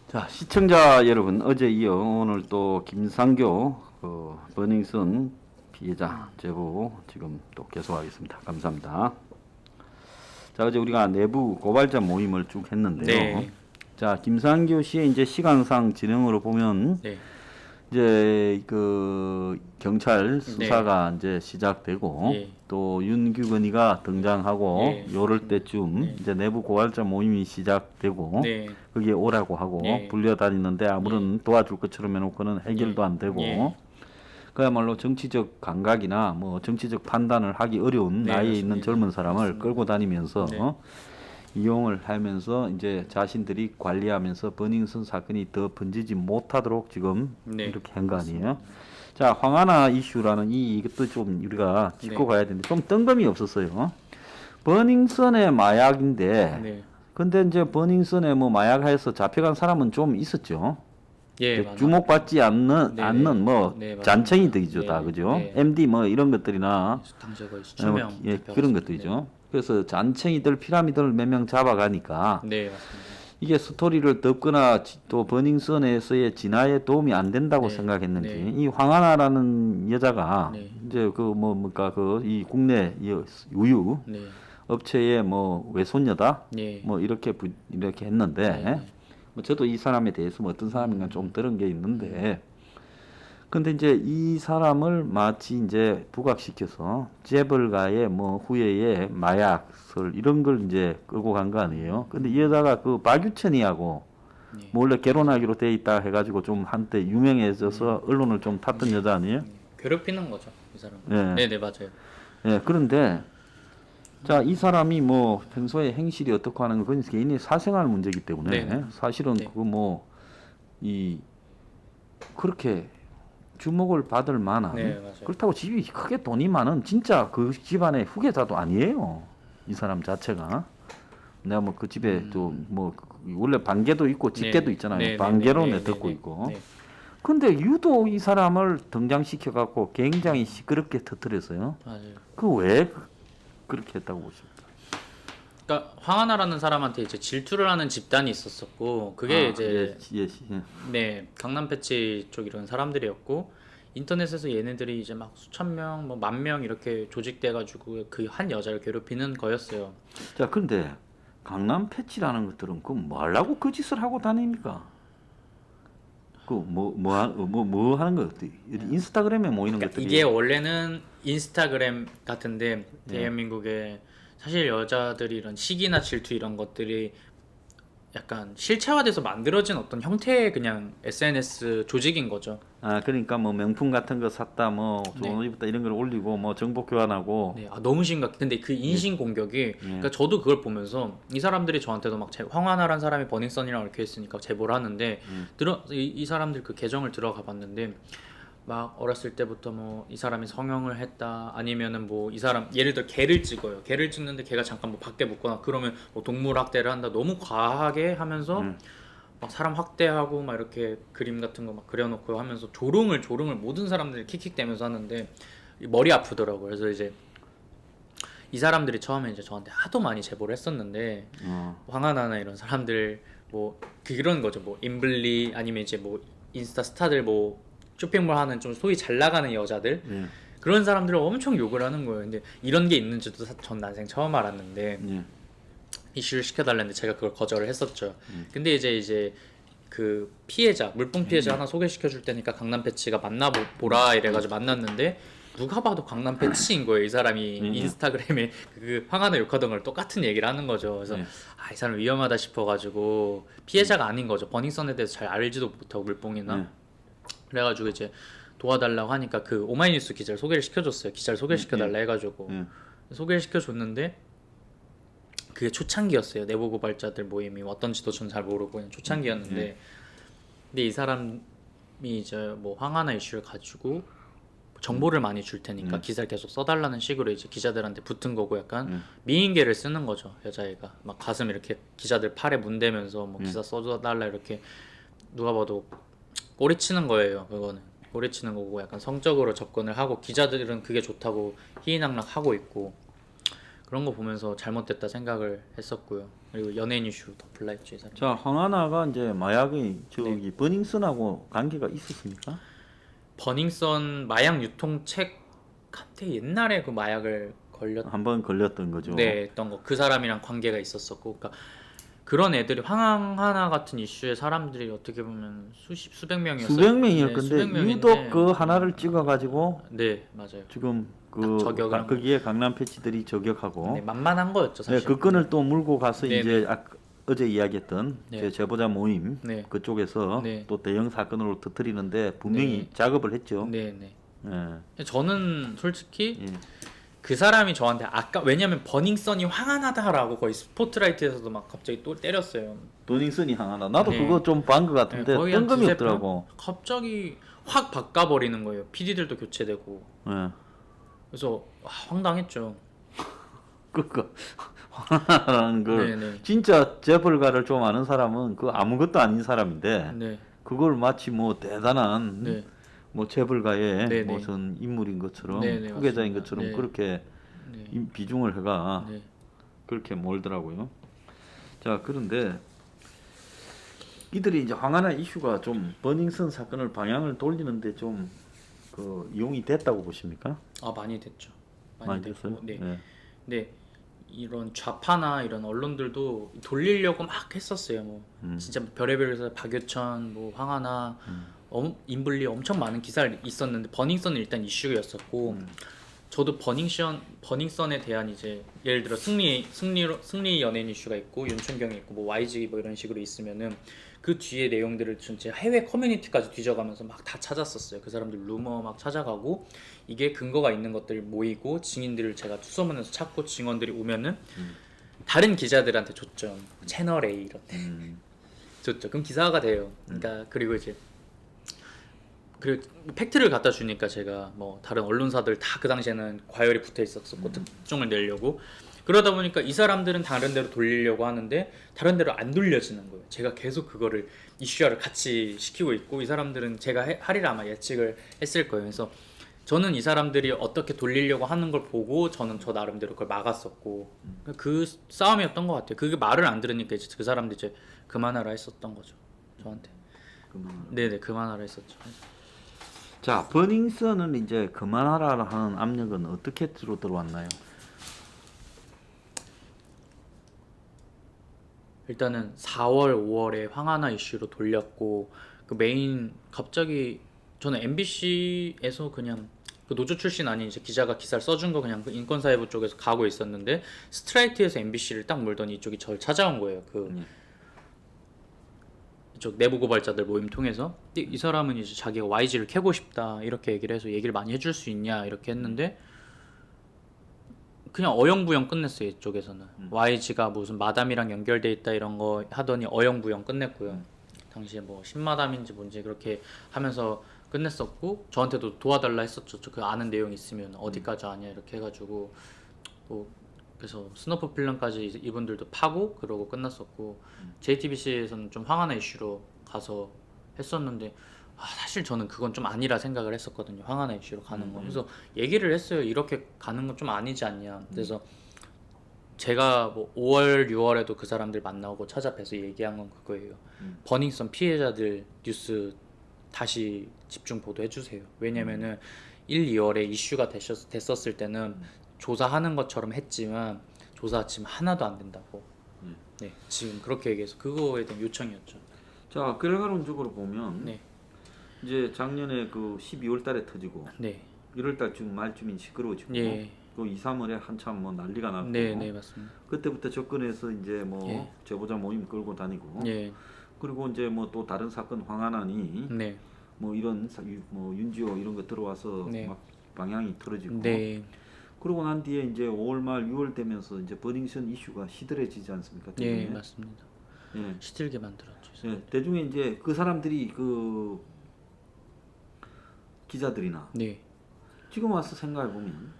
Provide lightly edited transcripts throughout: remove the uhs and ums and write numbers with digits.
자, 시청자 여러분, 어제 이어 오늘 또 김상교 버닝썬 피해자 제보 지금 또 계속하겠습니다. 감사합니다. 자, 어제 우리가 내부 고발자 모임을 쭉 했는데요. 네. 자, 김상교 씨의 이제 시간상 진행으로 보면 네. 이제 그 경찰 수사가 이제 시작되고 예. 또 윤규건이가 등장하고 예. 요럴 때쯤 이제 내부 고발자 모임이 시작되고 네. 거기에 오라고 하고 예. 불려다니는데 아무런 도와줄 것처럼 해놓고는 해결도 안 되고 예. 그야말로 정치적 감각이나 뭐 정치적 판단을 하기 어려운 네, 나이에 맞습니다. 있는 젊은 사람을 맞습니다. 끌고 다니면서 네. 이용을 하면서 이제 자신들이 관리하면서 버닝썬 사건이 더 번지지 못하도록 지금 네. 이렇게 한 거 아니에요? 자, 황하나 이슈라는 이것도 좀 우리가 짚고 네. 가야 되는데 좀 뜬금이 없었어요. 버닝썬의 마약인데 네. 근데 이제 버닝썬에 뭐 마약해서 잡혀간 사람은 좀 있었죠. 예, 맞아요. 주목받지 않는 네. 않는 뭐 네, 맞아요. 잔챙이들이죠, 네. 다 그죠? 네. MD 뭐 이런 것들이나 당시에 거의 수천 명 예, 잡혀갔었죠. 그런 것들이죠. 그래서 잔챙이들 피라미드를 몇 명 잡아가니까 네, 맞습니다. 이게 스토리를 덮거나 또 버닝썬에서의 진화에 도움이 안 된다고 네. 생각했는지 네. 이 황하나라는 여자가 네. 이제 그 뭐까 그 이 국내 이 우유 네. 업체의 뭐 외손녀다 네. 뭐 이렇게 이렇게 했는데 네. 뭐 저도 이 사람에 대해서 뭐 어떤 사람인가 좀 들은 게 있는데 근데 이제 이 사람을 마치 이제 부각시켜서 재벌가의 뭐 후예의 마약설 이런 걸 이제 끌고 간 거 아니에요. 근데 이 여자가 그 박유천이하고 네. 원래 결혼하기로 돼 있다 해가지고 좀 한때 유명해져서 언론을 좀 탔던 여자 아니에요? 괴롭히는 거죠, 이 사람. 예. 네, 네, 맞아요. 예, 그런데 자, 이 사람이 뭐 평소에 행실이 어떻고 하는 건 그건 개인의 사생활 문제이기 때문에 네. 사실은 네. 그거 뭐 이 그렇게 주목을 받을 만한 네, 맞아요. 그렇다고 집이 크게 돈이 많은 진짜 그 집안의 후계자도 아니에요. 이 사람 자체가 내가 뭐 그 집에 좀 뭐 원래 반개도 있고 직계도 네. 있잖아요. 네, 네, 반개로 네, 내 네, 듣고 네, 있고. 네. 근데 유독 이 사람을 등장시켜 갖고 굉장히 시끄럽게 터뜨렸어요. 맞아요. 그 왜 그렇게 했다고 보십니까? 그러니까 황하나라는 사람한테 이제 질투를 하는 집단이 있었었고 그게 이제 예. 네, 강남 패치 쪽 이런 사람들이었고 인터넷에서 얘네들이 이제 막 수천 명, 뭐 만 명 이렇게 조직돼 가지고 그 한 여자를 괴롭히는 거였어요. 자, 근데 강남 패치라는 것들은 그 뭐 하려고 그 짓을 하고 다닙니까? 그 뭐 하는 거 어때? 인스타그램에 모이는 그러니까 것들이 이게 원래는 인스타그램 같은데 예. 대한민국에 사실 여자들이 이런 시기나 질투 이런 것들이 약간 실체화돼서 만들어진 어떤 형태의 그냥 SNS 조직인 거죠. 아, 그러니까 뭐 명품 같은 거 샀다 뭐 좋은 네. 옷 입었다 이런 걸 올리고 뭐 정보 교환하고 네, 너무 심각해. 근데 그 인신 공격이, 그러니까 저도 그걸 보면서 이 사람들이 저한테도 막 황하나란 사람이 버닝썬이라고 이렇게 했으니까 제보를 하는데 이 사람들 그 계정을 들어가 봤는데 막 어렸을 때부터 뭐 이 사람이 성형을 했다 아니면은 뭐 이 사람 예를 들어 개를 찍어요. 개를 찍는데 개가 잠깐 뭐 밖에 묻거나 그러면 뭐 동물 학대를 한다. 너무 과하게 하면서 막 사람 학대하고 막 이렇게 그림 같은 거 막 그려놓고 하면서 조롱을 모든 사람들이 킥킥대면서 하는데 머리 아프더라고요. 그래서 이제 이 사람들이 처음에 이제 저한테 하도 많이 제보를 했었는데 황하나나 이런 사람들 뭐 그런 거죠. 뭐 인블리 아니면 이제 뭐 인스타 스타들 뭐 쇼핑몰 하는 좀 소위 잘 나가는 여자들 그런 사람들을 엄청 욕을 하는 거예요. 근데 이런 게 있는지도 전 난생 처음 알았는데 이슈를 시켜달랬는데 제가 그걸 거절을 했었죠. 근데 이제 그 피해자 물품 피해자 하나 소개시켜 줄 테니까 강남 패치가 만나보라 이래가지고 만났는데 누가 봐도 강남 패치인 거예요. 이 사람이 인스타그램에 그 황하나 욕하던 걸 똑같은 얘기를 하는 거죠. 그래서 이 사람 위험하다 싶어가지고 피해자가 아닌 거죠. 버닝썬에 대해서 잘 알지도 못하고 물뽕이나 그래가지고 이제 도와달라고 하니까 그 오마이뉴스 기자를 소개를 시켜줬어요. 기자를 소개시켜달라 해가지고 소개를 시켜줬는데 그게 초창기였어요. 내부 고발자들 모임이 어떤지도 전 잘 모르고 그냥 초창기였는데 근데 이 사람이 이제 뭐 황하나 이슈를 가지고 정보를 많이 줄 테니까 기사를 계속 써달라는 식으로 이제 기자들한테 붙은 거고 약간 음. 미인계를 쓰는 거죠. 여자애가 막 가슴 이렇게 기자들 팔에 문대면서 뭐 기사 써달라 이렇게 누가 봐도 꼬리치는 거예요. 그거는 꼬리치는 거고 약간 성적으로 접근을 하고 기자들은 그게 좋다고 희희낙낙 하고 있고 그런 거 보면서 잘못됐다 생각을 했었고요. 그리고 연예인 이슈로 덮을라 했죠 이 사람. 자, 황하나가 이제 마약이 저기 네. 버닝썬하고 관계가 있었습니까? 버닝썬 마약 유통책 한때 옛날에 그 마약을 걸렸 한번 걸렸던 거죠. 네, 했던 거. 그 사람이랑 관계가 있었었고, 그러니까 그런 애들이 황하나 같은 이슈에 사람들이 어떻게 보면 수백 명이었어요. 수백 명이요. 네, 근데 수백 명인데, 유독 그 하나를 찍어가지고 네, 맞아요. 지금 딱 저격을 한 거기에 강남 패치들이 저격하고 네, 만만한 거였죠 네, 사실. 그 건을 또 물고 가서 네, 이제 어제 이야기했던 네. 제 제보자 모임 네. 그쪽에서 네. 또 대형 사건으로 터뜨리는데 분명히 네. 작업을 했죠. 네, 네. 예. 저는 솔직히 예. 그 사람이 저한테 아까 왜냐면 버닝썬이 황하나다라고 거의 스포트라이트에서도 막 갑자기 또 때렸어요. 버닝썬이 하나. 나도 네. 그거 좀 본 것 같은데 거의 한 뜬금이 두세 없더라고. 편? 갑자기 확 바꿔버리는 거예요. PD들도 교체되고. 예. 그래서 황당했죠. 그거 하나라는 걸 네네. 진짜 재벌가를 좀 아는 사람은 그 아무것도 아닌 사람인데 네. 그걸 마치 뭐 대단한 네. 뭐 재벌가의 네네. 무슨 인물인 것처럼 네네, 후계자인 맞습니다. 것처럼 네. 그렇게 네. 비중을 해가 네. 그렇게 몰더라고요. 자, 그런데 이들이 이제 황하나 이슈가 좀 버닝썬 사건을 방향을 돌리는데 좀 그 이용이 됐다고 보십니까? 아 많이 됐죠. 많이 됐고. 됐어요? 네. 네. 네. 이런 좌파나 이런 언론들도 돌리려고 막 했었어요. 뭐 진짜 별의별에서 박유천, 뭐 황하나, 인블리 엄청 많은 기사를 있었는데 버닝썬은 일단 이슈였었고 저도 버닝썬에 대한 이제 예를 들어 승리 연예인 이슈가 있고 윤춘경이 있고 뭐 YG 뭐 이런 식으로 있으면은 그 뒤에 내용들을 진짜 해외 커뮤니티까지 뒤져가면서 막 다 찾았었어요. 그 사람들 루머 막 찾아가고 이게 근거가 있는 것들 모이고 증인들을 제가 투서문에서 찾고 증언들이 오면은 다른 기자들한테 줬죠. 채널 A 이런 데 줬죠. 그럼 기사가 돼요. 그러니까 그리고 이제 그리고 팩트를 갖다 주니까 제가 뭐 다른 언론사들 다 그 당시에는 과열이 붙어 있었고 특종을 내려고 그러다 보니까 이 사람들은 다른 데로 돌리려고 하는데 다른 데로 안 돌려지는 거예요. 제가 계속 그거를 이슈화를 같이 시키고 있고 이 사람들은 제가 하리라 아마 예측을 했을 거예요. 그래서 저는 이 사람들이 어떻게 돌리려고 하는 걸 보고 저는 저 나름대로 그걸 막았었고 그 싸움이었던 것 같아요. 그게 말을 안 들으니까 이제 그 사람들 이제 그만하라 했었던 거죠. 저한테. 네네 그만하라 했었죠. 자, 버닝썬은 이제 그만하라 하는 압력은 어떻게 주로 들어왔나요? 일단은 4월, 5월에 황하나 이슈로 돌렸고 그 메인 갑자기 저는 MBC에서 그냥 그 노조 출신 아닌 이제 기자가 기사를 써준 거 그냥 그 인권사회부 쪽에서 가고 있었는데 스트라이트에서 MBC를 딱 물더니 이쪽이 저를 찾아온 거예요. 그 이쪽 내부 고발자들 모임 통해서 이 사람은 이제 자기가 YG를 캐고 싶다 이렇게 얘기를 해서 얘기를 많이 해줄 수 있냐 이렇게 했는데 그냥 어영부영 끝냈어요. 이쪽에서는 YG가 무슨 마담이랑 연결돼 있다 이런 거 하더니 어영부영 끝냈고요. 당시에 뭐 신마담인지 뭔지 그렇게 하면서 끝냈었고 저한테도 도와달라 했었죠. 그 아는 내용 있으면 어디까지 아냐 이렇게 해가지고 뭐 그래서 스너프 필름까지 이분들도 파고 그러고 끝났었고 JTBC에서는 좀 황하나 이슈로 가서 했었는데 사실 저는 그건 좀 아니라 생각을 했었거든요. 황하나 이슈로 가는 거. 그래서 얘기를 했어요. 이렇게 가는 건 좀 아니지 않냐. 그래서 제가 뭐 5월, 6월에도 그 사람들 만나고 찾아뵈서 얘기한 건 그거예요. 버닝썬 피해자들 뉴스 다시 집중 보도해 주세요. 왜냐면은 1, 2월에 이슈가 됐었을 때는 조사하는 것처럼 했지만 조사 지금 하나도 안 된다고. 네, 지금 그렇게 얘기해서 그거에 대한 요청이었죠. 자, 결과론적으로 보면 네, 이제 작년에 그 12월 달에 터지고 네, 1월 달쯤 말쯤인 시끄러워지고 예, 그 2, 3월에 한참 뭐 난리가 났고 네, 네 맞습니다. 그때부터 접근해서 이제 뭐 예. 제보자 모임 끌고 다니고 예, 그리고 이제 뭐 또 다른 사건 황하나니 네, 뭐 이런 뭐 윤지호 이런 거 들어와서 네. 막 방향이 틀어지고 네, 그러고 난 뒤에 이제 5월 말 6월 되면서 이제 버닝썬 이슈가 시들해지지 않습니까? 예, 대중에? 맞습니다. 예. 시들게 만들었죠. 예, 대중에 이제 그 사람들이 그 기자들이나 네, 지금 와서 생각해 보면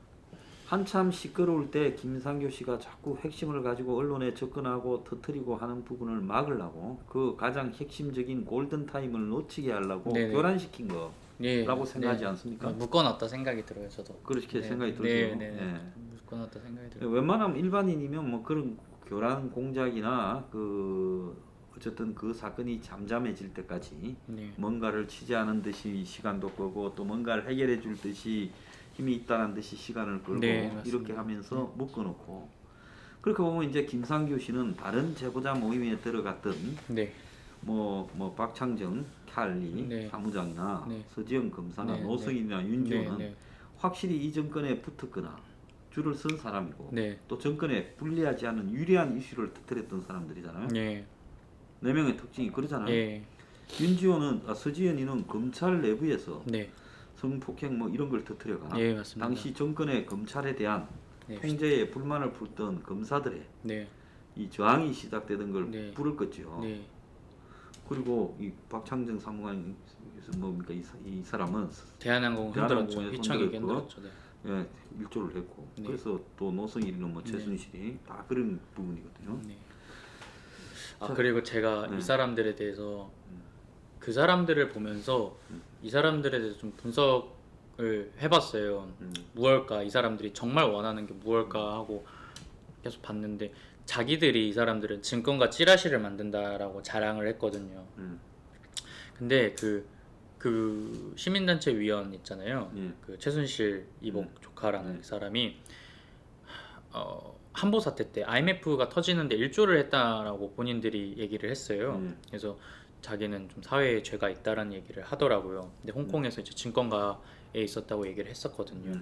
한참 시끄러울 때 김상교 씨가 자꾸 핵심을 가지고 언론에 접근하고 터뜨리고 하는 부분을 막으려고 그 가장 핵심적인 골든 타임을 놓치게 하려고 네네. 교란시킨 거라고 네, 생각하지 네. 않습니까? 묶어놨다 생각이 들어요, 저도. 그렇게 네, 생각이 들죠. 네, 네, 네. 예. 묶어놨다 생각이 들어요. 웬만하면 일반인이면 뭐 그런 교란 공작이나 어쨌든 그 사건이 잠잠해질 때까지 네, 뭔가를 취재하는 듯이 시간도 끄고 또 뭔가를 해결해 줄 듯이 힘이 있다는 듯이 시간을 끌고 네, 맞습니다. 이렇게 하면서 묶어놓고 그렇게 보면 이제 김상규 씨는 다른 제보자 모임에 들어갔던 네, 뭐 박창정, 칼리 네. 사무장이나 네. 서지영 검사나 네, 노승일이나 네, 윤지호는 네, 확실히 이 정권에 붙었거나 줄을 쓴 사람이고 네, 또 정권에 불리하지 않은 유리한 이슈를 터뜨렸던 사람들이잖아요. 네, 네 명의 특징이 그러잖아요. 네, 윤지호는 서지현이는 검찰 내부에서 네, 성폭행 뭐 이런 걸 터뜨려가 네, 맞습니다. 당시 정권의 검찰에 대한 네, 행제에 불만을 풀던 검사들의 네, 이 저항이 시작되던 걸 네. 불을 껐죠. 네, 그리고 이 박창정 사무관이 뭡니까 이 사람은 대한항공 흔들었죠. 대한항공에 휘청이게 흔들었고, 흔들었죠. 네. 예, 일조를 했고 네. 그래서 또 노승일이는 뭐 네. 최순실이 다 그런 부분이거든요. 네. 아 자, 그리고 제가 네. 이 사람들에 대해서 그 사람들을 보면서 이 사람들에 대해서 좀 분석을 해봤어요. 무엇일까? 이 사람들이 정말 원하는 게 무엇일까 하고 계속 봤는데 자기들이 이 사람들은 증권가 찌라시를 만든다라고 자랑을 했거든요. 근데 그 시민단체 위원 있잖아요. 예. 그 최순실 이복 조카라는 그 사람이 한보 사태 때 IMF가 터지는데 일조를 했다라고 본인들이 얘기를 했어요. 그래서 자기는 좀 사회에 죄가 있다라는 얘기를 하더라고요. 근데 홍콩에서 이제 증권가에 있었다고 얘기를 했었거든요.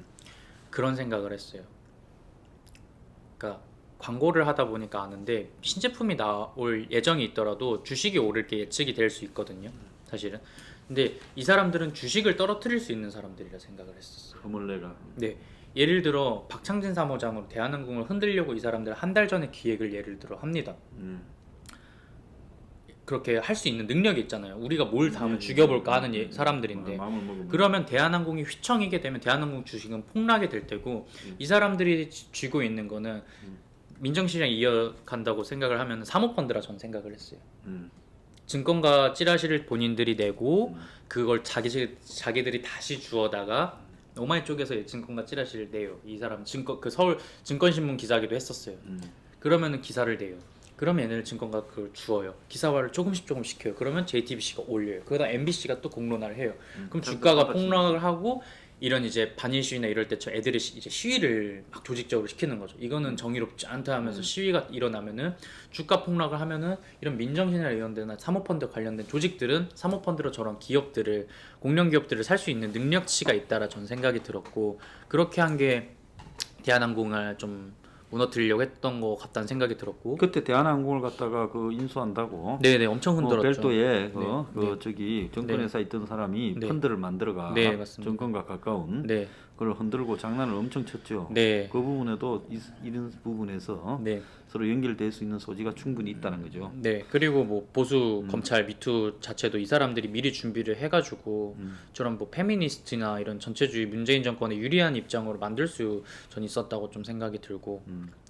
그런 생각을 했어요. 그러니까 광고를 하다 보니까 아는데 신제품이 나올 예정이 있더라도 주식이 오를 게 예측이 될 수 있거든요. 사실은. 근데 이 사람들은 주식을 떨어뜨릴 수 있는 사람들이라 생각을 했었어요. 허물레가 네. 예를 들어 박창진 사무장으로 대한항공을 흔들려고 이 사람들은 한 달 전에 기획을 예를 들어 합니다. 그렇게 할 수 있는 능력이 있잖아요. 우리가 뭘 다음에 죽여볼까 하는 사람들인데 마음을 먹으면 그러면 대한항공이 휘청이게 되면 대한항공 주식은 폭락이 될 테고 이 사람들이 쥐고 있는 거는 민정시장 이어간다고 생각을 하면 사모펀드라 저는 생각을 했어요. 증권가 찌라시를 본인들이 내고 그걸 자기들이 다시 주워다가 오마이 쪽에서 증권가 찌라시를 내요. 이 사람 그 서울 증권신문 기자기도 했었어요. 그러면은 기사를 내요. 그러면 얘네를 증권가 그걸 주어요. 기사화를 조금씩 시켜요. 그러면 JTBC가 올려요. 그러다 MBC가 또 공론화를 해요. 그럼 주가가 폭락을 하고 이런 이제 반일 시위나 이럴 때 저 애들이 이제 시위를 막 조직적으로 시키는 거죠. 이거는 정의롭지 않다 하면서 시위가 일어나면은 주가 폭락을 하면은 이런 민정신이나 이런 데나 사모펀드 관련된 조직들은 사모펀드로 저런 기업들을 공룡 기업들을 살 수 있는 능력치가 있다라 전 생각이 들었고 그렇게 한 게 대한항공을 좀 무너뜨리려고 했던 것 같다는 생각이 들었고 그때 대한항공을 갖다가 인수한다고 네네 엄청 흔들었죠. 별도에 네. 저기 정권회사 있던 사람이 네. 펀드를 만들어가 네, 맞습니다. 정권과 가까운 네. 그걸 흔들고 장난을 엄청 쳤죠. 네. 그 부분에도 이런 부분에서 네. 서로 연결될 수 있는 소지가 충분히 있다는 거죠. 네. 그리고 뭐 보수 검찰 미투 자체도 이 사람들이 미리 준비를 해가지고 저런 뭐 페미니스트나 이런 전체주의 문재인 정권에 유리한 입장으로 만들 수 전 있었다고 좀 생각이 들고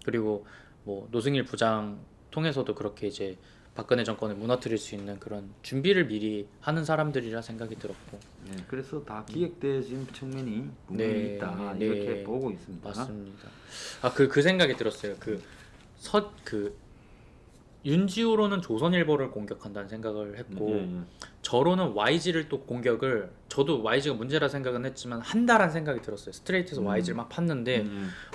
그리고 뭐 노승일 부장 통해서도 그렇게 이제 박근혜 정권을 무너뜨릴 수 있는 그런 준비를 미리 하는 사람들이라 생각이 들었고 네, 그래서 다 기획되어진 측면이 분명히 네, 있다 네, 이렇게 보고 있습니다. 맞습니다. 그 생각이 들었어요. 윤지호로는 조선일보를 공격한다는 생각을 했고 저로는 YG를 또 공격을 저도 YG가 문제라 생각은 했지만 한다란 생각이 들었어요. 스트레이트에서 YG를 막 팠는데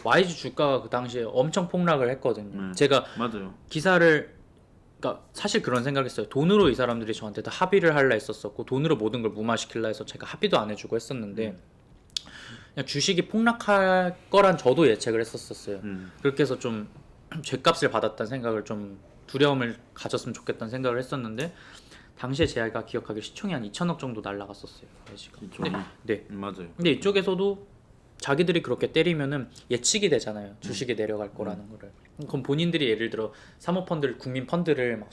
YG 주가가 그 당시에 엄청 폭락을 했거든요. 제가 맞아요. 기사를 그러니까 사실 그런 생각했어요. 돈으로 이 사람들이 저한테 다 합의를 할라 했었었고 돈으로 모든 걸 무마시킬라 해서 제가 합의도 안 해주고 했었는데 그냥 주식이 폭락할 거란 저도 예측을 했었어요. 그렇게 해서 좀 죗값을 받았다는 생각을 좀 두려움을 가졌으면 좋겠다는 생각을 했었는데 당시에 제가 기억하기로 시총이 한 2천억 정도 날라갔었어요. 네. 맞아요. 근데 이쪽에서도 자기들이 그렇게 때리면은 예측이 되잖아요. 주식이 내려갈 거라는 거를. 그럼 본인들이 예를 들어 사모펀드를 국민 펀드를 막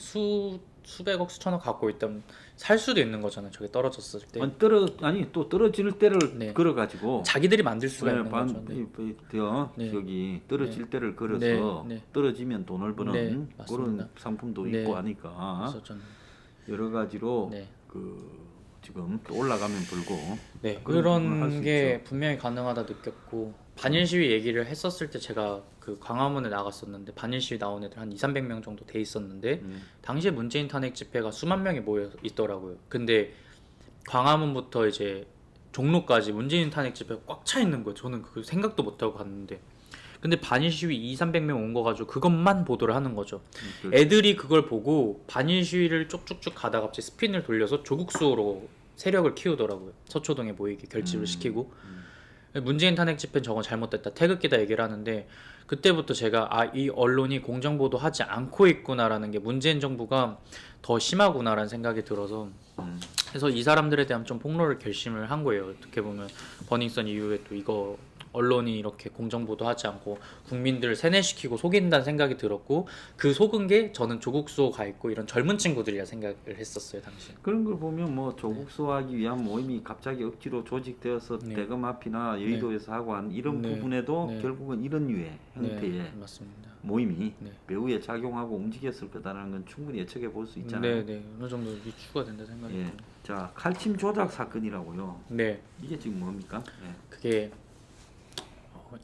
수백억 수천억 갖고 있다면 살 수도 있는 거잖아요. 저게 떨어졌을 때 아니 또 떨어질 때를 네. 걸어 가지고 자기들이 만들 수가 있는 거죠. 네. 저기 떨어질 때를 걸어서 네, 네. 떨어지면 돈을 버는 네, 그런 맞습니다. 상품도 네. 있고 하니까 있었잖아요. 여러 가지로 네. 그 지금 또 올라가면 불고 네, 그런 부분을 할수 그런 게 있죠. 분명히 가능하다 느꼈고 반일 시위 얘기를 했었을 때 제가 그 광화문에 나갔었는데 반일 시위 나온 애들 한 200~300명 정도 돼 있었는데 당시에 문재인 탄핵 집회가 수만 명이 모여 있더라고요. 근데 광화문부터 이제 종로까지 문재인 탄핵 집회가 꽉 차 있는 거예요. 저는 그 생각도 못 하고 갔는데 근데 반일 시위 200~300명 온 거 가지고 그것만 보도를 하는 거죠. 애들이 그걸 보고 반일 시위를 쭉쭉쭉 가다가 갑자기 스핀을 돌려서 조국 수호로 세력을 키우더라고요. 서초동에 모이게 결집을 시키고 문재인 탄핵 집회는 저건 잘못됐다 태극기다 얘기를 하는데 그때부터 제가 이 언론이 공정보도 하지 않고 있구나라는 게 문재인 정부가 더 심하구나라는 생각이 들어서 그래서 이 사람들에 대한 좀 폭로를 결심을 한 거예요. 어떻게 보면 버닝썬 이후에 또 이거 언론이 이렇게 공정보도하지 않고 국민들을 세뇌시키고 속인다는 생각이 들었고 그 속은 게 저는 조국 수호 가 있고 이런 젊은 친구들이라 생각을 했었어요 당시. 그런 걸 보면 뭐 조국 수호하기 위한 모임이 갑자기 억지로 조직되어서 네. 대검 앞이나 여의도에서 하고 한 이런 네. 부분에도 네. 결국은 이런 유의 형태의 네, 맞습니다. 모임이 네. 배후에 작용하고 움직였을 거다라는 건 충분히 예측해 볼 수 있잖아요. 네, 네, 어느 정도 유추가 된다 생각이 예. 들어요. 자, 칼침 조작 사건이라고요. 네, 이게 지금 뭡니까? 예. 그게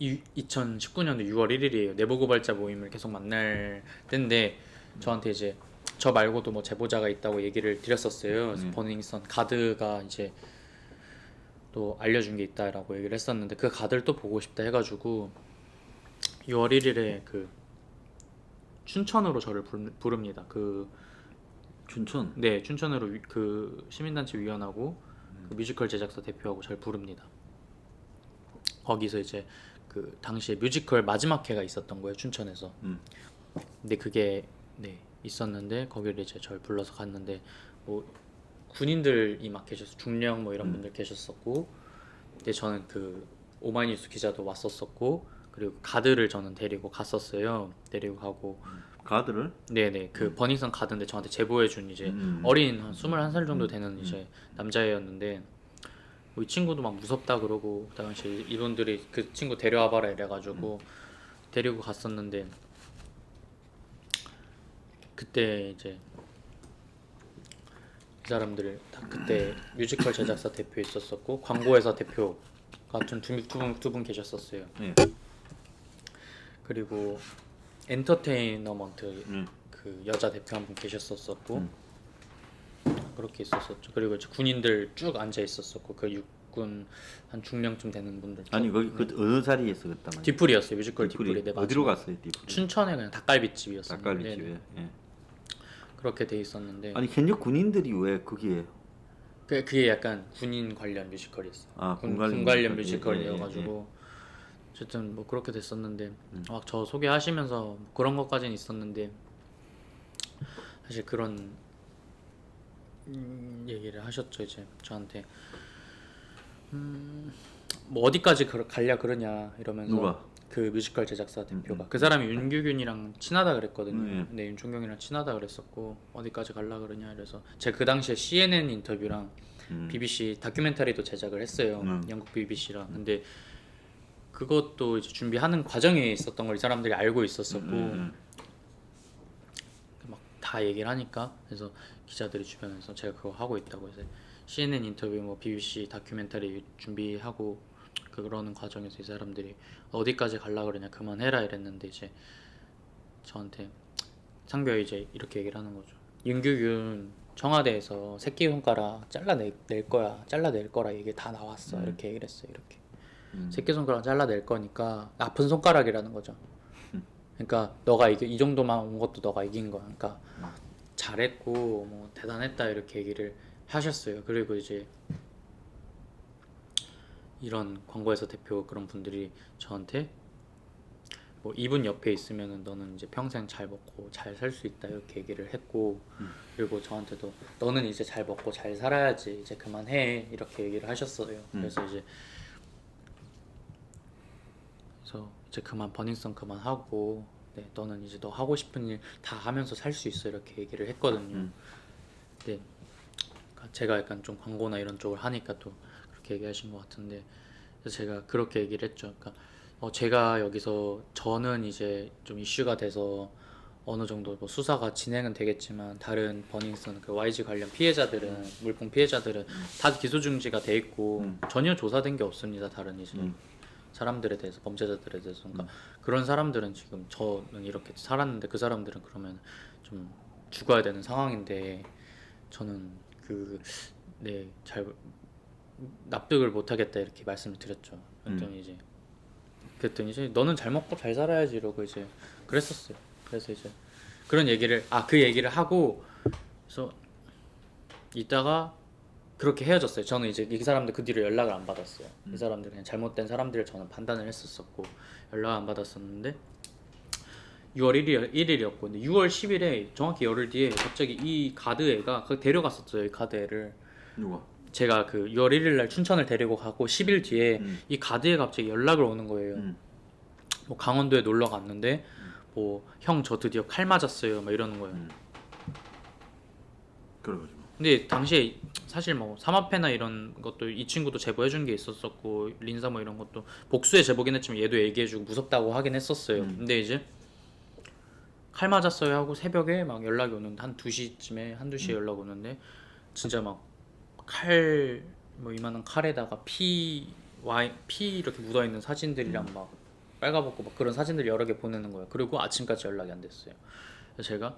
2019년도 6월 1일이에요. 내부 고발자 모임을 계속 만날 때인데 저한테 이제 저 말고도 뭐 제보자가 있다고 얘기를 드렸었어요. 그래서 버닝썬 가드가 이제 또 알려준 게 있다라고 얘기를 했었는데 그 가드를 또 보고 싶다 해가지고 6월 1일에 그 춘천으로 저를 부릅니다. 그 춘천. 네, 춘천으로 그 시민단체 위원하고 그 뮤지컬 제작사 대표하고 잘 부릅니다. 거기서 이제 그 당시에 뮤지컬 마지막 회가 있었던 거예요, 춘천에서. 근데 그게 네 있었는데 거기를 이제 절 불러서 갔는데 뭐 군인들이 막 계셔서 중령 뭐 이런 분들 계셨었고, 근데 저는 그 오마이뉴스 기자도 왔었었고, 그리고 가드를 저는 데리고 갔었어요. 데리고 가고 가드를? 네네 그 버닝썬 가드인데 저한테 제보해준 이제 어린 한 21살 정도 되는 이제 남자애였는데 뭐 이 친구도 막 무섭다 그러고 그 당시 이분들이 그 친구 데려와봐라 이래가지고 데리고 갔었는데 그때 이제 이 사람들 다 그때 뮤지컬 제작사 대표 있었었고 광고회사 대표 같은 두 분 계셨었어요. 예. 그리고 엔터테이너먼트 그 여자 대표 한 분 계셨었었고 그렇게 있었었죠. 그리고 이제 군인들 쭉 앉아 있었었고 그 육군 한 중령쯤 되는 분들. 아니 거기 그 어느 자리에서 그랬단 말이야? 뒤풀이었어요. 뮤지컬 뒤풀이. 네, 어디로 맞아요. 갔어요? 뒤풀이? 춘천에 그냥 닭갈비집이었어요. 닭갈비집에. 예. 그렇게 돼 있었는데 아니 현역 군인들이 왜 거기에? 그게 약간 군인 관련 뮤지컬이었어요. 아, 군 관련 관련 뮤지컬. 뮤지컬이어가지고 어쨌든 뭐 그렇게 됐었는데 막 저 소개하시면서 뭐 그런 것까지는 있었는데 사실 그런 얘기를 하셨죠. 이제 저한테 뭐 어디까지 가려 그러냐 이러면서 누가? 그 뮤지컬 제작사 대표가 그 사람이 윤규균이랑 친하다 그랬거든요. 네, 윤총경이랑 친하다 그랬었고 어디까지 갈라 그러냐 이래서 제가 그 당시에 CNN 인터뷰랑 BBC 다큐멘터리도 제작을 했어요. 영국 BBC랑. 근데 그것도 이제 준비하는 과정에 있었던 걸 이 사람들이 알고 있었었고 막 다 얘기를 하니까 그래서 기자들이 주변에서 제가 그거 하고 있다고 해서 CNN 인터뷰 뭐 BBC 다큐멘터리 준비하고 그러는 과정에서 이 사람들이 어디까지 갈라 그러냐 그만해라 이랬는데 이제 저한테 상병이 이제 이렇게 얘기를 하는 거죠. 윤규균 청와대에서 새끼손가락 잘라낼 거라 얘기 다 나왔어. 이렇게 얘기를 했어요. 이렇게 새끼손가락 잘라낼 거니까 아픈 손가락이라는 거죠. 그러니까 너가 이 정도만 온 것도 너가 이긴 거야. 그러니까 잘했고 뭐 대단했다 이렇게 얘기를 하셨어요. 그리고 이제 이런 광고회사 대표 그런 분들이 저한테 뭐 이분 옆에 있으면은 너는 이제 평생 잘 먹고 잘 살 수 있다 이렇게 얘기를 했고 그리고 저한테도 너는 이제 잘 먹고 잘 살아야지 이제 그만해 이렇게 얘기를 하셨어요. 그래서 이제 버닝썬 그만하고 네, 너는 이제 너 하고 싶은 일 다 하면서 살 수 있어 이렇게 얘기를 했거든요. 네, 그러니까 제가 약간 좀 광고나 이런 쪽을 하니까 또 그렇게 얘기하신 것 같은데 그래서 제가 그렇게 얘기를 했죠. 그러니까 제가 여기서 저는 이제 좀 이슈가 돼서 어느 정도 뭐 수사가 진행은 되겠지만 다른 버닝썬 그 YG 관련 피해자들은 물품 피해자들은 다 기소 중지가 돼 있고 전혀 조사된 게 없습니다. 다른 이제 사람들에 대해서 범죄자들에 대해서 그러니까 그런 사람들은 지금 저는 이렇게 살았는데 그 사람들은 그러면 좀 죽어야 되는 상황인데 저는 잘 납득을 못 하겠다 이렇게 말씀을 드렸죠. 그랬더니 이제 너는 잘 먹고 잘 살아야지 이러고 이제 그랬었어요. 그래서 이제 그런 얘기를 그 얘기를 하고 그래서 이따가 그렇게 헤어졌어요. 저는 이제 이 사람들 그 뒤로 연락을 안 받았어요. 이 사람들 그냥 잘못된 사람들을 저는 판단을 했었었고 연락 안 받았었는데 6월 1일이었고 근데 6월 10일에 정확히 열흘 뒤에 갑자기 이 가드애가 데려갔었어요. 이 가드애를 누가? 제가 그 6월 1일 날 춘천을 데리고 가고 10일 뒤에 이 가드애가 갑자기 연락을 오는 거예요. 뭐 강원도에 놀러 갔는데 뭐 형 저 드디어 칼 맞았어요 막 이러는 거예요. 그러지 뭐. 근데 당시에 사실 뭐 삼합회나 이런 것도 이 친구도 제보해준 게 있었었고 린사 뭐 이런 것도 복수의 제보긴 했지만 얘도 얘기해주고 무섭다고 하긴 했었어요. 근데 이제 칼 맞았어요 하고 새벽에 막 연락이 오는데 한 2시쯤에 한두 시에 연락 오는데 진짜 막 칼 뭐 이만한 칼에다가 피 이렇게 묻어있는 사진들이랑 막 빨가벗고 막 그런 사진들 여러 개 보내는 거예요. 그리고 아침까지 연락이 안 됐어요. 그래서 제가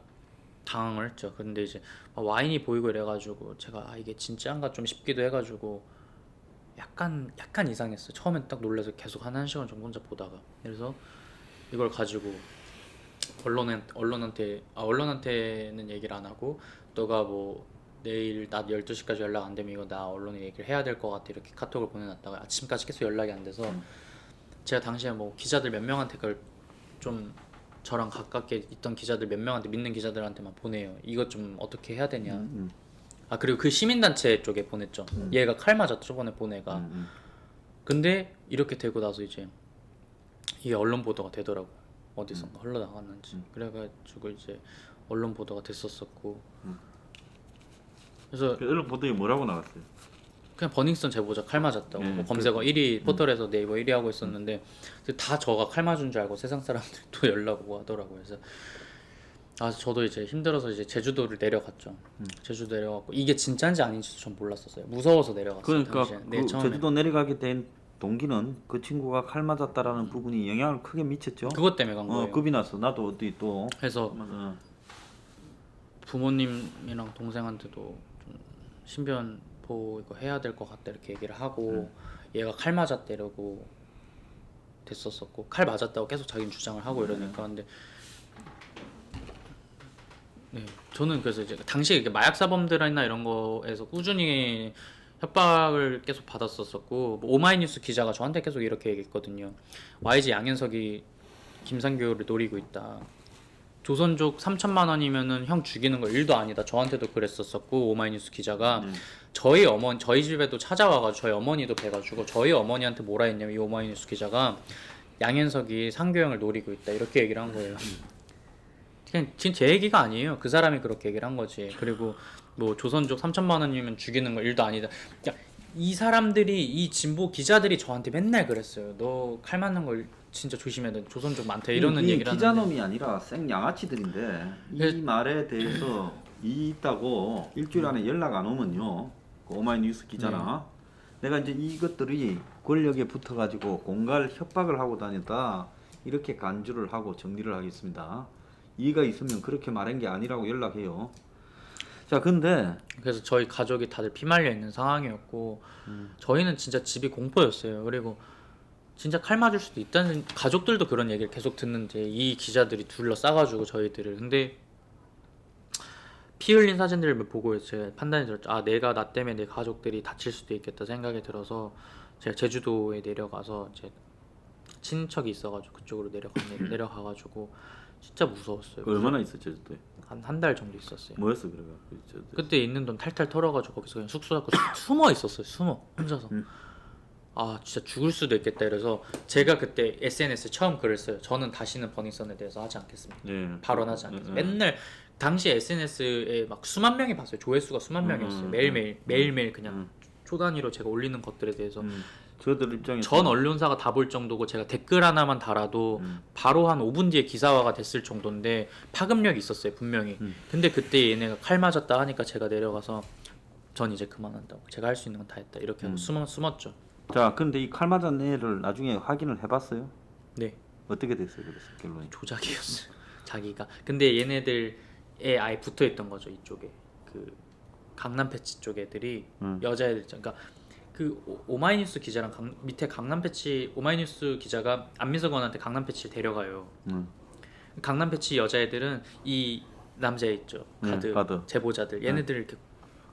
당황을 했죠. 근데 이제 와인이 보이고 이래가지고 제가 이게 진짜인가 좀 싶기도 해가지고 약간 이상했어요. 처음엔 딱 놀라서 계속 한 1시간 정도 혼자 보다가 그래서 이걸 가지고 언론한테는 얘기를 안 하고 너가 뭐 내일 낮 12시까지 연락 안 되면 이거 나 언론에 얘기를 해야 될 것 같아 이렇게 카톡을 보내놨다가 아침까지 계속 연락이 안 돼서 제가 당시에 뭐 기자들 몇 명한테 그걸 좀 저랑 가깝게 있던 기자들 몇 명한테 믿는 기자들한테만 보내요. 이것 좀 어떻게 해야 되냐. 그리고 그 시민단체 쪽에 보냈죠. 얘가 칼 맞았죠 저번에 보내가. 근데 이렇게 되고 나서 이제 이게 언론 보도가 되더라고. 어디선가 흘러나갔는지. 그래가지고 이제 언론 보도가 됐었었고. 그래서 그 언론 보도에 뭐라고 나왔어요? 그냥 버닝썬 제보자 칼 맞았다고 뭐 검색어 1위 포털에서 네이버 1위 하고 있었는데 다 저가 칼 맞은 줄 알고 세상 사람들이 또 연락 오고 하더라고요. 그래서 저도 이제 힘들어서 이제 제주도를 내려갔죠. 제주도 내려갔고 이게 진짜인지 아닌지 전 몰랐었어요. 무서워서 내려갔어요. 그러니까 당시에. 처음에. 제주도 내려가게 된 동기는 그 친구가 칼 맞았다라는 부분이 영향을 크게 미쳤죠. 그것 때문에 간 거예요. 겁이 났어. 나도 어디 또. 그래서 부모님이랑 동생한테도 좀 신변보호 이거 해야 될 것 같다 이렇게 얘기를 하고 얘가 칼 맞았대 이러고 됐었었고 칼 맞았다고 계속 자기는 주장을 하고 이러니까 근데 저는 그래서 이제 당시에 이렇게 마약 사범들이나 이런 거에서 꾸준히 협박을 계속 받았었고 뭐 오마이뉴스 기자가 저한테 계속 이렇게 얘기했거든요. YG 양현석이 김상규를 노리고 있다. 조선족 3천만 원이면은 형 죽이는 거 일도 아니다. 저한테도 그랬었었고 오마이뉴스 기자가 저희 집에도 찾아와가지고 저희 어머니도 뵈가지고 저희 어머니한테 뭐라 했냐면 이 오마이뉴스 기자가 양현석이 상규 형을 노리고 있다 이렇게 얘기를 한 거예요. 그냥 진짜 제 얘기가 아니에요. 그 사람이 그렇게 얘기를 한 거지. 그리고 뭐 조선족 3천만 원이면 죽이는 거 일도 아니다. 그러니까 이 사람들이 이 진보 기자들이 저한테 맨날 그랬어요. 너 칼 맞는 걸 진짜 조심해야 돼. 조선족 많다 이러는 얘기를 하는데 기자놈이 아니라 생 양아치들인데 이 말에 대해서 있다고 일주일 안에 연락 안 오면요. 그 오마이뉴스 기자나 내가 이제 이것들이 권력에 붙어가지고 공갈 협박을 하고 다녔다 이렇게 간주를 하고 정리를 하겠습니다. 이의가 있으면 그렇게 말한 게 아니라고 연락해요. 자, 근데 그래서 저희 가족이 다들 피말려 있는 상황이었고 저희는 진짜 집이 공포였어요. 그리고 진짜 칼 맞을 수도 있다는 가족들도 그런 얘기를 계속 듣는데 이 기자들이 둘러싸가지고 저희들을 근데 피 흘린 사진들을 보고 제가 판단이 들었죠. 내가 나 때문에 내 가족들이 다칠 수도 있겠다 생각이 들어서 제가 제주도에 내려가서 제 친척이 있어가지고 그쪽으로 내려가가지고 진짜 무서웠어요. 얼마나 있었죠, 제주도에? 한 달 정도 있었어요. 뭐였어, 그래가? 그때 있는 돈 탈탈 털어가지고 거기서 그냥 숙소 잡고 숨어 있었어요. 숨어 혼자서. 아 진짜 죽을 수도 있겠다 이래서 제가 그때 SNS에 처음 글을 써요. 저는 다시는 버닝썬에 대해서 하지 않겠습니다. 예. 발언하지 않겠습니다. 예. 맨날 당시 SNS에 막 수만 명이 봤어요. 조회수가 수만 명이었어요. 매일매일 그냥 초 단위로 제가 올리는 것들에 대해서 저들 입장에서 전 언론사가 다 볼 정도고 제가 댓글 하나만 달아도 바로 한 5분 뒤에 기사화가 됐을 정도인데 파급력이 있었어요 분명히. 근데 그때 얘네가 칼 맞았다 하니까 제가 내려가서 전 이제 그만한다고 제가 할 수 있는 건 다 했다 이렇게 하고 숨었죠. 자, 근데 이 칼 맞은 애를 나중에 확인을 해봤어요? 네. 어떻게 됐어요, 그래서 결론이? 조작이었어요. 자기가. 근데 얘네들에 아예 붙어 있던 거죠 이쪽에 그 강남 패치 쪽 애들이 여자애들 그러니까 그 오마이뉴스 기자랑 밑에 강남 패치 오마이뉴스 기자가 안민석 의원한테 강남 패치를 데려가요. 강남 패치 여자애들은 이 남자 있죠 가드 제보자들 얘네들 이렇게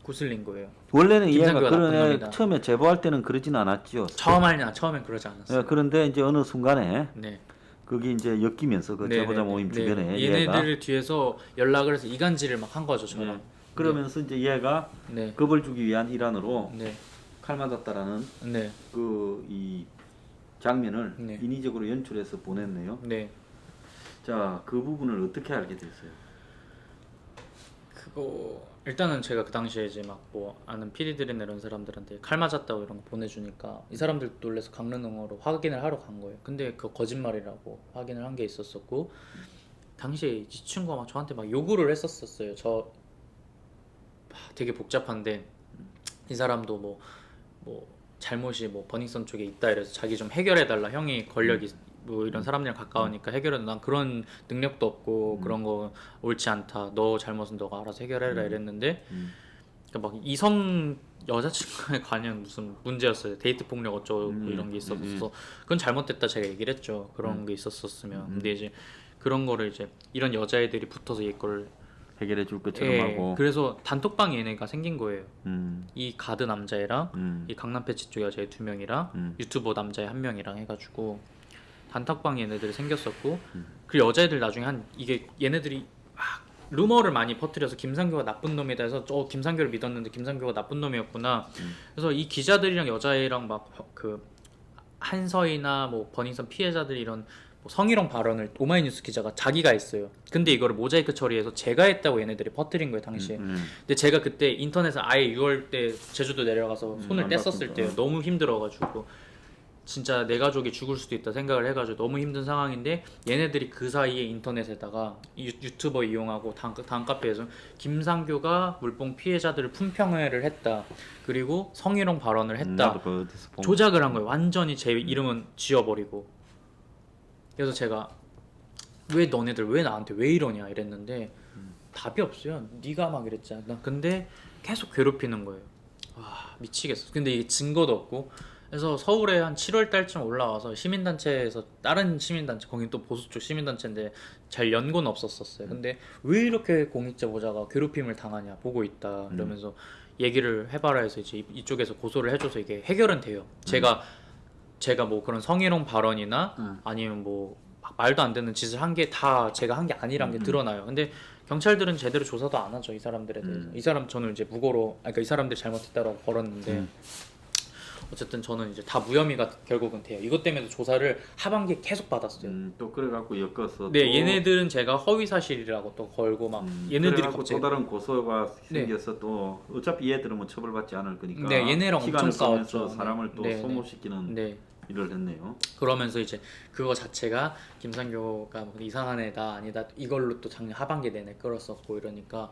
구슬린 거예요. 원래는 얘가 김상규가 그런 나쁜 애 놈이다. 처음에 제보할 때는 그러진 않았죠. 처음엔 그러지 않았어요. 예, 그런데 이제 어느 순간에 네. 그게 이제 엮이면서 그 제보자 모임 주변에 얘네들 뒤에서 연락을 해서 이간질을 막 한 거죠 저랑. 그러면서 이제 얘가 겁을 주기 위한 일환으로 칼 맞았다라는 그 이 장면을 인위적으로 연출해서 보냈네요. 자, 그 부분을 어떻게 알게 됐어요? 그거 일단은 제가 그 당시에 이제 막 뭐 아는 PD들이나 이런 사람들한테 칼 맞았다고 이런 거 보내주니까 이 사람들 놀래서 강릉으로 확인을 하러 간 거예요. 근데 그 거짓말이라고 확인을 한 게 있었었고 당시에 이 친구가 막 저한테 막 요구를 했었어요. 저 되게 복잡한데 이 사람도 뭐 잘못이 뭐 버닝썬 쪽에 있다 이래서 자기 좀 해결해달라 형이 권력이 뭐 이런 사람들이랑 가까우니까 해결해 난 그런 능력도 없고 그런 거 옳지 않다 너 잘못은 너가 알아서 해결해라 이랬는데 그러니까 막 이성 여자친구에 관한 무슨 문제였어요. 데이트 폭력 어쩌고 이런 게 있었어. 그건 잘못됐다 제가 얘기를 했죠. 그런 게 있었었으면 근데 이제 그런 거를 이제 이런 여자애들이 붙어서 얘 거를 해결해 줄 것처럼 하고 그래서 단톡방 얘네가 생긴 거예요. 이 가드 남자애랑 이 강남 패치 쪽 여자애 2명이랑 유튜버 남자애 1명이랑 해가지고 단톡방 얘네들이 생겼었고 그 여자애들 나중에 이게 얘네들이 막 루머를 많이 퍼뜨려서 김상규가 나쁜 놈이다 해서 김상규를 믿었는데 김상규가 나쁜 놈이었구나. 그래서 이 기자들이랑 여자애랑 막 그 한서희나 뭐 버닝썬 피해자들 이런 뭐 성희롱 발언을 오마이뉴스 기자가 자기가 했어요. 근데 이거를 모자이크 처리해서 제가 했다고 얘네들이 퍼뜨린 거예요 당시에. 근데 제가 그때 인터넷에 아예 6월 때 제주도 내려가서 손을 뗐었을 때요. 너무 힘들어가지고 진짜 내 가족이 죽을 수도 있다 생각을 해가지고 너무 힘든 상황인데 얘네들이 그 사이에 인터넷에다가 유튜버 이용하고 단카페에서 김상규가 물뽕 피해자들을 품평회를 했다. 그리고 성희롱 발언을 했다. 조작을 한 거예요. 완전히 제 이름은 지워버리고. 그래서 제가 왜 너네들 왜 나한테 왜 이러냐 이랬는데 답이 없어요. 네가 막 이랬잖아. 근데 계속 괴롭히는 거예요. 와 미치겠어. 근데 이게 증거도 없고. 그래서 서울에 한 7월 달쯤 올라와서 시민단체에서 다른 시민단체 거긴 또 보수 쪽 시민단체인데 잘 연고는 없었어요. 근데 왜 이렇게 공익제보자가 괴롭힘을 당하냐 보고 있다 이러면서 얘기를 해봐라 해서 이제 이쪽에서 고소를 해줘서 이게 해결은 돼요. 제가 뭐 그런 성희롱 발언이나 아니면 뭐 말도 안 되는 짓을 한 게 다 제가 한 게 아니란 게 드러나요. 근데 경찰들은 제대로 조사도 안 하죠 이 사람들에 대해서. 이 사람 저는 이제 무고로 그러니까 이 사람들이 잘못했다라고 걸었는데 어쨌든 저는 이제 다 무혐의가 결국은 돼요. 이것 때문에 조사를 하반기에 계속 받았어요. 또 그래갖고 엮어서 네 얘네들은 제가 허위 사실이라고 또 걸고 막 얘네들이 또 다른 고소가 생겨서 또 어차피 얘들은 뭐 처벌받지 않을 거니까 네 얘네랑 엄청 싸웠죠. 사람을 또 소모시키는 일을 했네요. 그러면서 이제 그거 자체가 김상규가 뭐 이상한 애다 아니다 이걸로 또 작년 하반기 내내 끌었었고 이러니까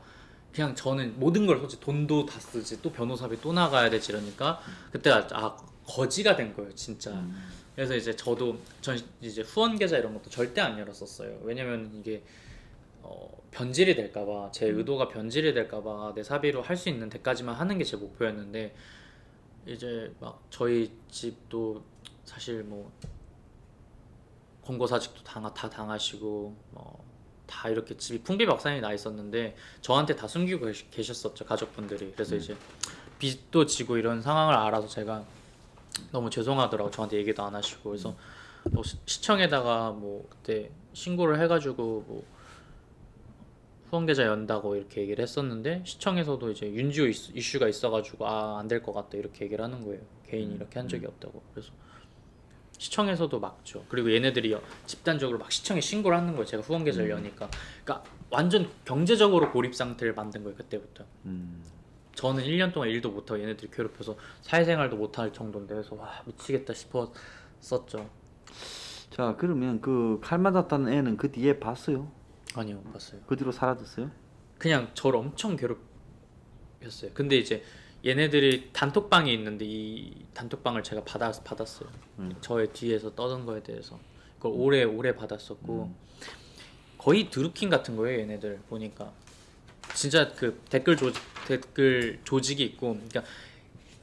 그냥 저는 모든 걸 솔직히 돈도 다 쓰지 또 변호사비 또 나가야 되지 이러니까 그때 거지가 된 거예요 진짜. 그래서 이제 전 이제 후원 계좌 이런 것도 절대 안 열었었어요. 왜냐면 이게 변질이 될까봐 제 의도가 변질이 될까봐 내 사비로 할 수 있는 데까지만 하는 게 제 목표였는데 이제 막 저희 집도 사실 뭐 권고사직도 다 당하시고 다 이렇게 집이 풍비박산이 나 있었는데 저한테 다 숨기고 계셨었죠 가족분들이. 그래서 이제 빚도 지고 이런 상황을 알아서 제가 너무 죄송하더라고 저한테 얘기도 안 하시고. 그래서 뭐 시청에다가 뭐 그때 신고를 해가지고 뭐 후원 계좌 연다고 이렇게 얘기를 했었는데 시청에서도 이제 윤지호 이슈가 있어가지고 안 될 것 같다 이렇게 얘기를 하는 거예요. 개인이 이렇게 한 적이 없다고. 그래서 시청에서도 막죠. 그리고 얘네들이 집단적으로 막 시청에 신고를 하는 거예요. 제가 후원 계좌를 여니까. 그러니까 완전 경제적으로 고립 상태를 만든 거예요. 그때부터. 저는 1년 동안 일도 못하고 얘네들이 괴롭혀서 사회생활도 못할 정도인데 그래서 와 미치겠다 싶었었죠. 자, 그러면 그 칼 맞았다는 애는 그 뒤에 봤어요? 아니요, 못 봤어요. 그 뒤로 사라졌어요? 그냥 저를 엄청 괴롭혔어요. 근데 이제 얘네들이 단톡방이 있는데 이 단톡방을 제가 받았어요. 저의 뒤에서 떠든 거에 대해서 그걸 오래 받았었고 거의 드루킹 같은 거예요. 얘네들 보니까 진짜 그 댓글 조직이 있고, 그러니까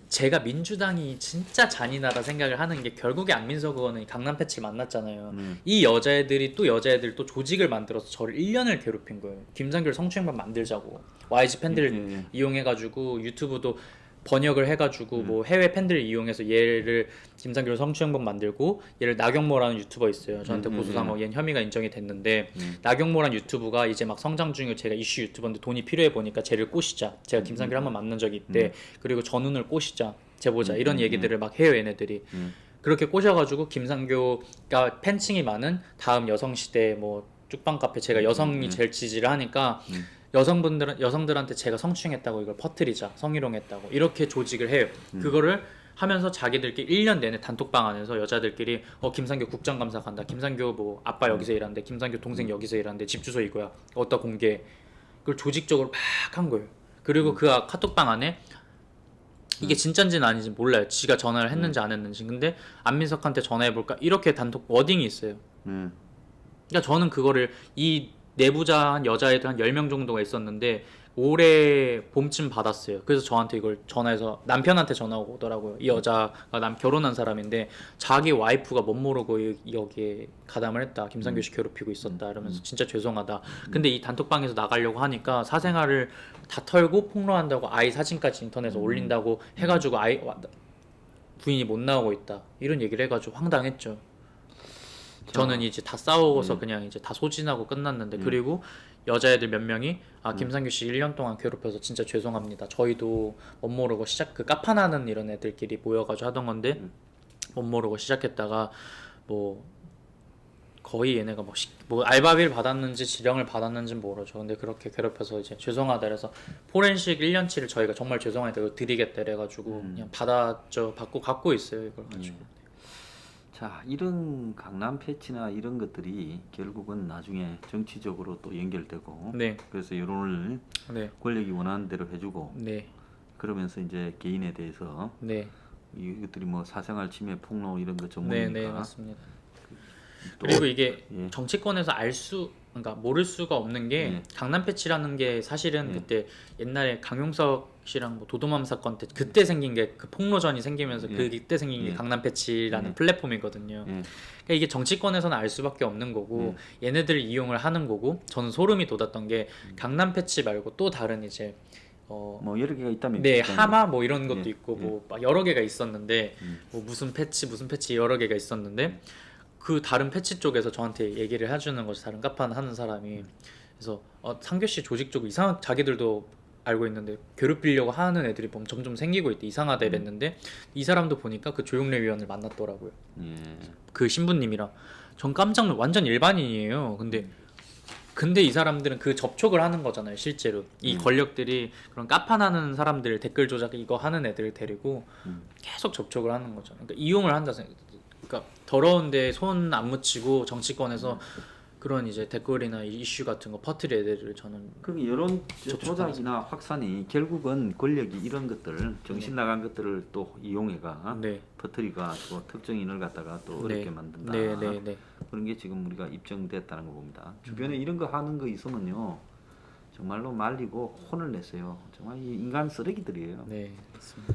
제가 민주당이 진짜 잔인하다 생각을 하는 게 결국에 안민석 의원은 강남 패치 만났잖아요. 이 여자애들이 또 여자애들 또 조직을 만들어서 저를 1년을 괴롭힌 거예요. 김상규를 성추행반 만들자고 YG 팬들 이용해가지고 유튜브도 번역을 해가지고 뭐 해외 팬들을 이용해서 얘를 김상규를 성추행범 만들고 얘를 나경모라는 유튜버 있어요. 저한테 고소상하고 얘는 혐의가 인정이 됐는데 나경모라는 유튜브가 이제 막 성장 중이고 제가 이슈 유튜버인데 돈이 필요해 보니까 쟤를 꼬시자. 제가 김상규를 한번 만난 적이 있대. 그리고 전운을 꼬시자. 제보자. 이런 얘기들을 막 해요 얘네들이. 그렇게 꼬셔가지고 김상규가 팬층이 많은 다음 여성시대 뭐 쭉방 카페 제가 여성이 제일 지지를 하니까 여성들한테 제가 성추행했다고 이걸 퍼뜨리자, 성희롱했다고 이렇게 조직을 해요. 그거를 하면서 자기들끼리 1년 내내 단톡방 안에서 여자들끼리 김상규 국정감사 간다. 김상규 뭐 아빠 여기서 일하는데, 김상규 동생 여기서 일하는데 집 주소 이거야. 어디다 공개. 그걸 조직적으로 막 한 거예요. 그리고 그 카톡방 안에 이게 진짠지는 아닌지 몰라요. 지가 전화를 했는지 안 했는지. 근데 안민석한테 전화해볼까? 이렇게 단톡 워딩이 있어요. 그러니까 저는 그거를 이 내부자 한 여자애들 한 10명 정도가 있었는데 올해 봄쯤 받았어요. 그래서 저한테 이걸 전화해서 남편한테 전화가 오더라고요. 이 여자가 결혼한 사람인데 자기 와이프가 못 모르고 여기에 가담을 했다. 김상규 씨 괴롭히고 있었다. 이러면서 진짜 죄송하다. 근데 이 단톡방에서 나가려고 하니까 사생활을 다 털고 폭로한다고 아이 사진까지 인터넷에 올린다고 해가지고 부인이 못 나오고 있다. 이런 얘기를 해가지고 황당했죠. 저는 이제 다 싸우고서 그냥 이제 다 소진하고 끝났는데 그리고 여자애들 몇 명이 김상규 씨 1년 동안 괴롭혀서 진짜 죄송합니다. 저희도 못 모르고 그 까판하는 이런 애들끼리 모여가지고 하던 건데 못 모르고 시작했다가 뭐 거의 얘네가 뭐 알바비를 받았는지 지령을 받았는지는 모르죠. 근데 그렇게 괴롭혀서 이제 죄송하다 그래서 포렌식 1년치를 저희가 정말 죄송하다 이거 드리겠다 그래가지고 그냥 받았죠. 받고 갖고 있어요 이걸 가지고. 자, 이런 강남 패치나 이런 것들이 결국은 나중에 정치적으로 또 연결되고 그래서 여론을 권력이 원하는 대로 해주고 그러면서 이제 개인에 대해서 이것들이 뭐 사생활 침해 폭로 이런 거 전문이니까 네, 맞습니다. 그리고 이게 정치권에서 그러니까 모를 수가 없는 게 강남 패치라는 게 사실은 그때 옛날에 강용석 씨랑 뭐 도도맘 사건 때 그때 생긴 게 그 폭로전이 생기면서 그때 생긴 게 강남 패치라는 플랫폼이거든요. 그러니까 이게 정치권에서는 알 수밖에 없는 거고 얘네들을 이용을 하는 거고 저는 소름이 돋았던 게 강남 패치 말고 또 다른 이제 뭐 여러 개가 있다면 하마 뭐 이런 것도 있고 뭐 여러 개가 있었는데 뭐 무슨 패치 여러 개가 있었는데 그 다른 패치 쪽에서 저한테 얘기를 해주는 거지. 다른 카판 하는 사람이. 그래서 상규 씨 조직적으로 자기들도 알고 있는데 괴롭히려고 하는 애들이 보면 점점 생기고 있대. 이상하다 이랬는데 이 사람도 보니까 그 조용래 위원을 만났더라고요. 그 신부님이랑. 전 완전 일반인이에요. 근데 이 사람들은 그 접촉을 하는 거잖아요. 실제로 이 권력들이 그런 까판하는 사람들 댓글 조작 이거 하는 애들을 데리고 계속 접촉을 하는 거죠. 그러니까 이용을 한다 생각. 그러니까 더러운데 손 안 묻히고 정치권에서 그런 이제 댓글이나 이슈 같은 거 퍼뜨릴 애들을 저는 그 여론 조작이나 확산이 결국은 권력이 이런 것들 정신 나간 것들을 또 이용해가 퍼뜨리가 또 특정인을 갖다가 또 어렵게 만든다. 그런 게 지금 우리가 입증됐다는 거 봅니다. 주변에 이런 거 하는 거 있으면요 정말로 말리고 혼을 냈어요. 정말 이 인간 쓰레기들이에요. 네, 맞습니다.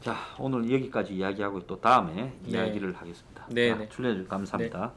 자, 오늘 여기까지 이야기하고 또 다음에 이야기를 하겠습니다. 출연해 주셔서 감사합니다.